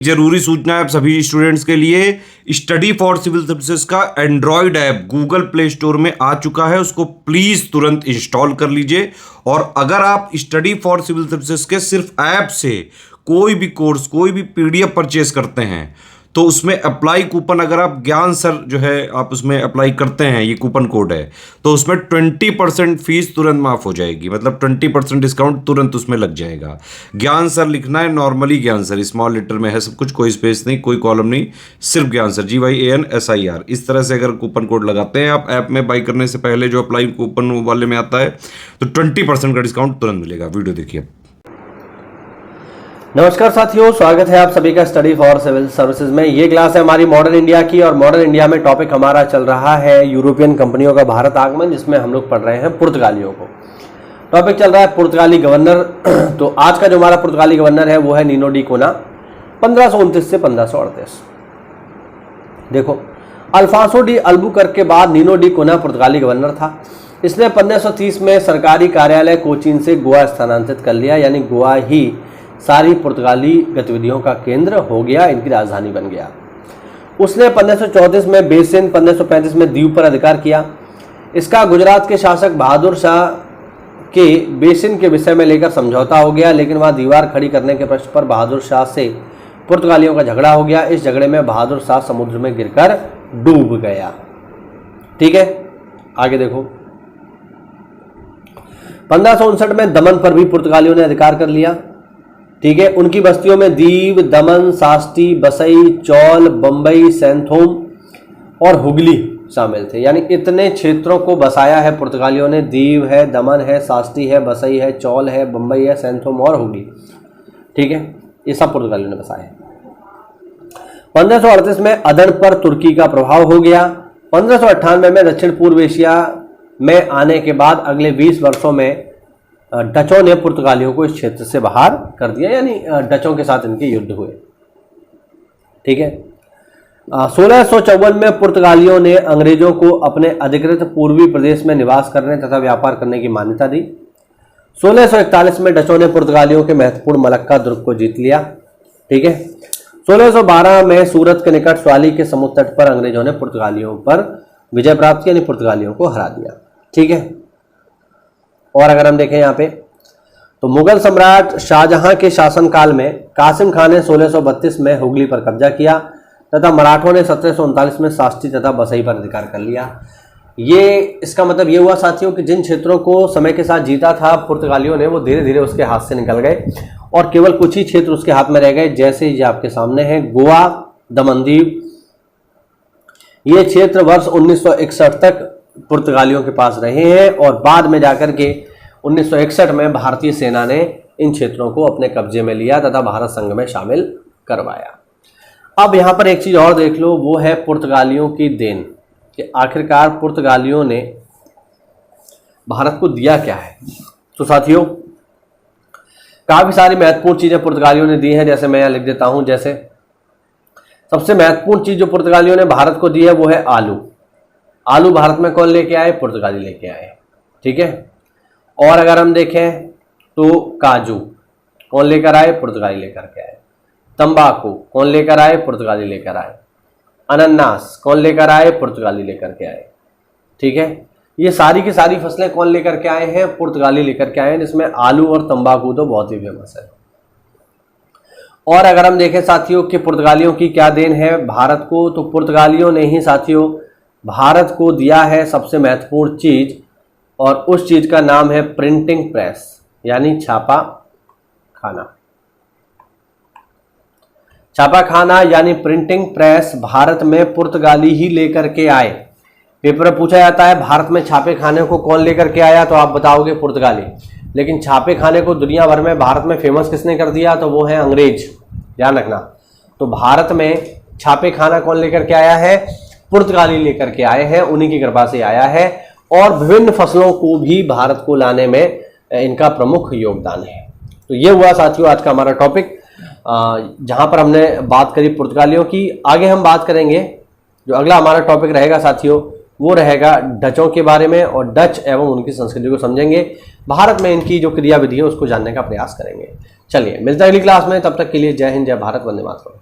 जरूरी सूचना है आप सभी स्टूडेंट्स के लिए, स्टडी फॉर सिविल सर्विसेज का Android app Google play store में आ चुका है, उसको प्लीज तुरंत इंस्टॉल कर लीजिए। और अगर आप स्टडी फॉर सिविल सर्विसेज के सिर्फ ऐप से कोई भी कोर्स, कोई भी पीडीएफ परचेस करते हैं तो उसमें अप्लाई कूपन, अगर आप ज्ञान सर जो है आप उसमें अप्लाई करते हैं, ये कूपन कोड है, तो उसमें 20% फीस तुरंत माफ हो जाएगी, मतलब 20% डिस्काउंट तुरंत उसमें लग जाएगा। ज्ञान सर लिखना है, नॉर्मली ज्ञान सर, स्मॉल लेटर में है सब कुछ, कोई स्पेस नहीं, कोई कॉलम नहीं, सिर्फ ज्ञान सर, GYANSIR। इस तरह से अगर कूपन कोड लगाते हैं आप ऐप में बाई करने से पहले, जो अप्लाई कूपन वाले में आता है, तो 20% का डिस्काउंट तुरंत मिलेगा। वीडियो देखिए। नमस्कार साथियों, स्वागत है आप सभी का स्टडी फॉर सिविल सर्विसेज में। ये क्लास है हमारी मॉडर्न इंडिया की, और मॉडर्न इंडिया में टॉपिक हमारा चल रहा है यूरोपियन कंपनियों का भारत आगमन, जिसमें हम लोग पढ़ रहे हैं पुर्तगालियों को। टॉपिक चल रहा है पुर्तगाली गवर्नर। तो आज का जो हमारा पुर्तगाली गवर्नर है वो है नीनो डी कोना, 1529 से 1538। देखो, अल्फांसो डी अल्बुकर्क के बाद नीनो डी कोना पुर्तगाली गवर्नर था। इसने 1530 में सरकारी कार्यालय कोचीन से गोवा स्थानांतरित कर लिया, यानी गोवा ही सारी पुर्तगाली गतिविधियों का केंद्र हो गया, इनकी राजधानी बन गया। उसने 1534 में बेसिन, 1535 में दीव पर अधिकार किया। इसका गुजरात के शासक बहादुर शाह के बेसिन के विषय में लेकर समझौता हो गया, लेकिन वहां दीवार खड़ी करने के प्रश्न पर बहादुर शाह से पुर्तगालियों का झगड़ा हो गया। इस झगड़े में बहादुर शाह समुद्र में गिरकर डूब गया। ठीक है, आगे देखो। 1559 में दमन पर भी पुर्तगालियों ने अधिकार कर लिया। ठीक है, उनकी बस्तियों में दीव, दमन, सास्टी, बसई, चौल, बम्बई, सैंथोम और हुगली शामिल थे। यानी इतने क्षेत्रों को बसाया है पुर्तगालियों ने। दीव है, दमन है, सास्टी है, बसई है, चौल है, बम्बई है, सैंथोम और हुगली। ठीक है, ये सब पुर्तगालियों ने बसाए। 1538 में अदन पर तुर्की का प्रभाव हो गया। 1598 में दक्षिण पूर्व एशिया में आने के बाद अगले 20 वर्षों में डचों ने पुर्तगालियों को इस क्षेत्र से बाहर कर दिया, यानी डचों के साथ इनके युद्ध हुए। ठीक है, 1654 में पुर्तगालियों ने अंग्रेजों को अपने अधिकृत पूर्वी प्रदेश में निवास करने तथा व्यापार करने की मान्यता दी। 1641 में डचों ने पुर्तगालियों के महत्वपूर्ण मलक्का दुर्ग को जीत लिया। ठीक है, 1612 में सूरत के निकट स्वाली के समुद्र तट पर अंग्रेजों ने पुर्तगालियों पर विजय प्राप्त की, यानी पुर्तगालियों को हरा दिया। ठीक है, और अगर हम देखें यहाँ पे, तो मुगल सम्राट शाहजहां के शासनकाल में कासिम खान ने 1632 में हुगली पर कब्जा किया तथा मराठों ने 1739 में सास्टी तथा बसई पर अधिकार कर लिया। ये इसका मतलब ये हुआ साथियों कि जिन क्षेत्रों को समय के साथ जीता था पुर्तगालियों ने, वो धीरे धीरे उसके हाथ से निकल गए और केवल कुछ ही क्षेत्र उसके हाथ में रह गए। जैसे ये आपके सामने है गोवा, दमन दीव। ये क्षेत्र वर्ष 1961 तक पुर्तगालियों के पास रहे हैं और बाद में जाकर के 1961 में भारतीय सेना ने इन क्षेत्रों को अपने कब्जे में लिया तथा भारत संघ में शामिल करवाया। अब यहाँ पर एक चीज और देख लो, वो है पुर्तगालियों की देन, कि आखिरकार पुर्तगालियों ने भारत को दिया क्या है। तो साथियों, काफी सारी महत्वपूर्ण चीजें पुर्तगालियों ने दी हैं, जैसे मैं यहाँ लिख देता हूं। जैसे सबसे महत्वपूर्ण चीज जो पुर्तगालियों ने भारत को दी है वो है आलू। आलू भारत में कौन लेके आए? पुर्तगाली लेके आए। ठीक है, और अगर हम देखें तो काजू कौन लेकर आए? पुर्तगाली लेकर के आए। तंबाकू कौन लेकर आए? पुर्तगाली लेकर आए। अनानास कौन लेकर आए? पुर्तगाली लेकर के आए। ठीक है, ये सारी की सारी फसलें कौन लेकर के आए हैं? पुर्तगाली लेकर के आए हैं, जिसमें आलू और तंबाकू तो बहुत ही फेमस है। और अगर हम देखें साथियों कि पुर्तगालियों की क्या देन है भारत को, तो पुर्तगालियों ने ही साथियों भारत को दिया है सबसे महत्वपूर्ण चीज, और उस चीज का नाम है प्रिंटिंग प्रेस, यानी छापा खाना। छापा खाना यानी प्रिंटिंग प्रेस भारत में पुर्तगाली ही लेकर के आए। पेपर में पूछा जाता है भारत में छापे खाने को कौन लेकर के आया, तो आप बताओगे पुर्तगाली। लेकिन छापे खाने को दुनिया भर में भारत में फेमस किसने कर दिया? तो वो है अंग्रेज, ध्यान रखना। तो भारत में छापे खाना कौन लेकर के आया है? पुर्तगाली लेकर के आए हैं, उन्हीं की कृपा से आया है। और विभिन्न फसलों को भी भारत को लाने में इनका प्रमुख योगदान है। तो ये हुआ साथियों आज का हमारा टॉपिक, जहां पर हमने बात करी पुर्तगालियों की। आगे हम बात करेंगे, जो अगला हमारा टॉपिक रहेगा साथियों वो रहेगा डचों के बारे में, और डच एवं उनकी संस्कृति को समझेंगे। भारत में इनकी जो क्रियाविधि है उसको जानने का प्रयास करेंगे। चलिए मिलते हैं अगली क्लास में, तब तक के लिए जय हिंद, जय भारत, वंदे मातरम।